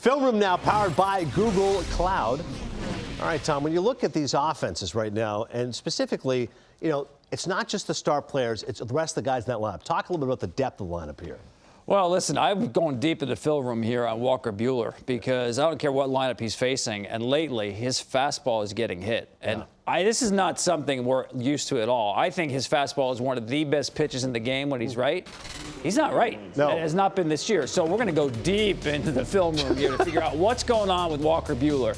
Film room now powered by Google Cloud. All right, Tom, when you look at these offenses right now, and specifically, it's not just the star players, it's the rest of the guys in that lineup. Talk a little bit about the depth of the lineup here. Well, listen, I'm going deep in the film room here on Walker Buehler because I don't care what lineup he's facing. And lately, his fastball is getting hit. And this is not something we're used to at all. I think his fastball is one of the best pitches in the game when he's right. He's not right. No. It has not been this year. So we're going to go deep into the film room here to figure out what's going on with Walker Buehler.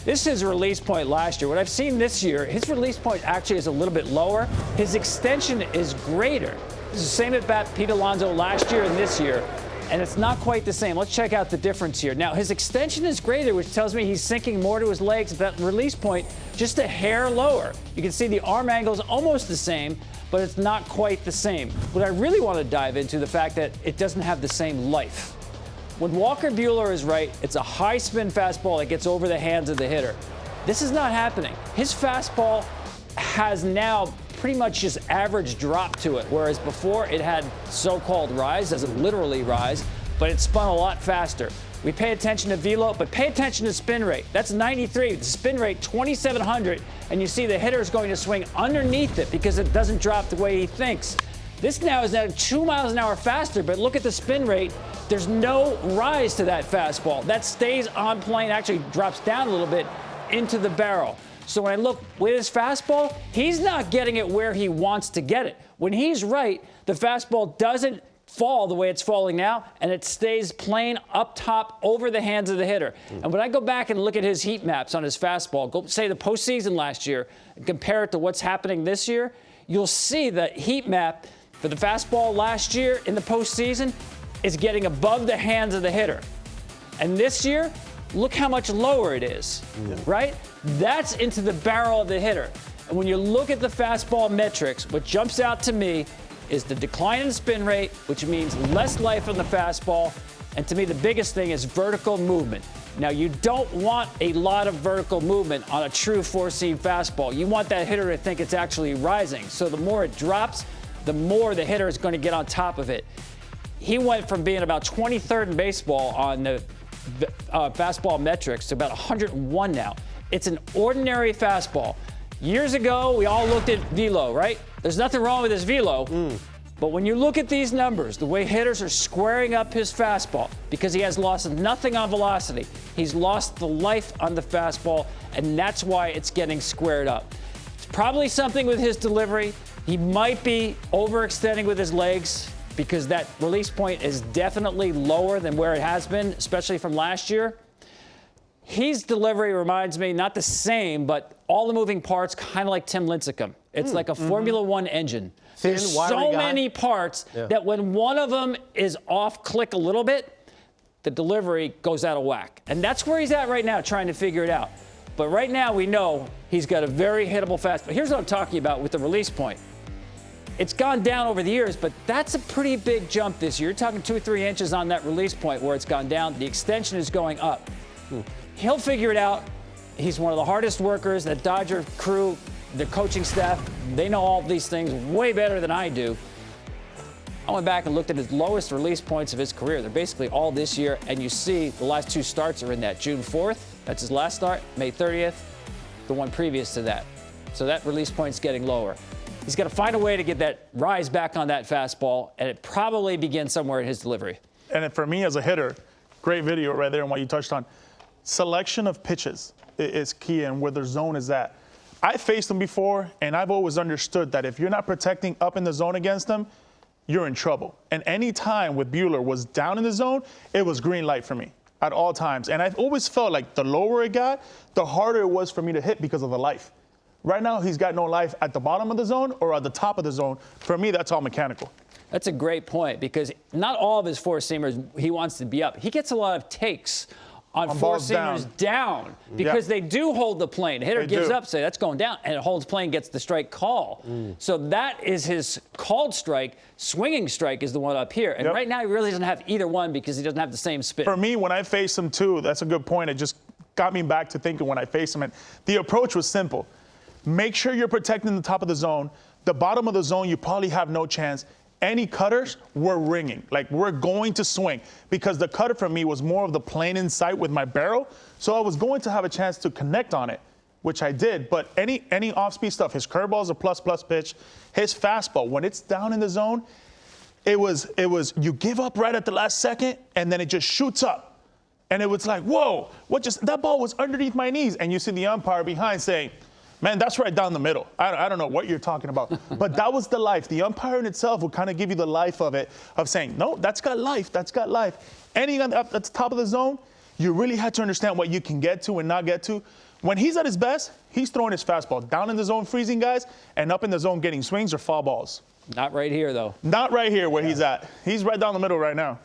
This is his release point last year. What I've seen this year, his release point actually is a little bit lower. His extension is greater. This is the same at bat Pete Alonso last year and this year, and it's not quite the same. Let's check out the difference here. Now, his extension is greater, which tells me he's sinking more to his legs. That release point just a hair lower. You can see the arm angle is almost the same, but it's not quite the same. What I really want to dive into the fact that it doesn't have the same life. When Walker Buehler is right, it's a high spin fastball that gets over the hands of the hitter. This is not happening. His fastball has now pretty much just average drop to it, whereas before it had so-called rise, doesn't literally rise, but it spun a lot faster. We pay attention to velo, but pay attention to spin rate. That's 93. The spin rate, 2,700, and you see the hitter is going to swing underneath it because it doesn't drop the way he thinks. This now is at 2 miles an hour faster, but look at the spin rate. There's no rise to that fastball. That stays on plane, actually drops down a little bit into the barrel. So when I look with his fastball, he's not getting it where he wants to get it. When he's right, the fastball doesn't fall the way it's falling now, and it stays plain up top over the hands of the hitter. And when I go back and look at his heat maps on his fastball, go say the postseason last year, and compare it to what's happening this year, you'll see the heat map for the fastball last year in the postseason is getting above the hands of the hitter. And this year, look how much lower it is, right? That's into the barrel of the hitter. And when you look at the fastball metrics, what jumps out to me is the decline in spin rate, which means less life on the fastball. And to me, the biggest thing is vertical movement. Now, you don't want a lot of vertical movement on a true four-seam fastball. You want that hitter to think it's actually rising. So the more it drops, the more the hitter is going to get on top of it. He went from being about 23rd in baseball on the fastball metrics to about 101 now. It's an ordinary fastball. Years ago, we all looked at velo, right? There's nothing wrong with his velo. But when you look at these numbers, the way hitters are squaring up his fastball, because he has lost nothing on velocity, he's lost the life on the fastball, and that's why it's getting squared up. It's probably something with his delivery. He might be overextending with his legs, because that release point is definitely lower than where it has been, especially from last year. His delivery reminds me, not the same, but all the moving parts, kind of like Tim Lincecum. It's like a Formula One engine. There's so many parts that when one of them is off click a little bit, the delivery goes out of whack. And that's where he's at right now, trying to figure it out. But right now, we know he's got a very hittable fastball. Here's what I'm talking about with the release point. It's gone down over the years, but that's a pretty big jump this year. You're talking 2 or 3 inches on that release point where it's gone down. The extension is going up. He'll figure it out. He's one of the hardest workers. That Dodger crew, the coaching staff, they know all these things way better than I do. I went back and looked at his lowest release points of his career. They're basically all this year, and you see the last 2 starts are in that. June 4th, that's his last start. May 30th, the one previous to that. So that release point's getting lower. He's got to find a way to get that rise back on that fastball, and it probably begins somewhere in his delivery. And for me as a hitter, great video right there and what you touched on. Selection of pitches is key and where the zone is at. I faced them before, and I've always understood that if you're not protecting up in the zone against them, you're in trouble. And any time with Buehler was down in the zone, it was green light for me at all times. And I've always felt like the lower it got, the harder it was for me to hit because of the life. Right now, he's got no life at the bottom of the zone or at the top of the zone. For me, that's all mechanical. That's a great point because not all of his four-seamers he wants to be up. He gets a lot of takes on four-seamers down because they do hold the plane. The hitter gives up, say that's going down, and it holds plane, gets the strike call. So that is his called strike. Swinging strike is the one up here. And right now, he really doesn't have either one because he doesn't have the same spin. For me, when I face him, too, that's a good point. It just got me back to thinking when I faced him. And the approach was simple. Make sure you're protecting the top of the zone. The bottom of the zone, you probably have no chance. any cutters were ringing. Like, we're going to swing, because the cutter for me was more of the plane in sight with my barrel. So I was going to have a chance to connect on it, which I did. But any off-speed stuff, his curveball is a plus pitch. His fastball, when it's down in the zone, it was you give up right at the last second, and then it just shoots up. And it was like, whoa, that ball was underneath my knees. And you see the umpire behind saying, man, that's right down the middle. I don't know what you're talking about. But that was the life. The umpire in itself will kind of give you the life of it, of saying, no, that's got life. That's got life. Any at the top of the zone, you really had to understand what you can get to and not get to. When he's at his best, he's throwing his fastball down in the zone, freezing guys, and up in the zone getting swings or foul balls. Not right here, though. Not right here where he's at. He's right down the middle right now.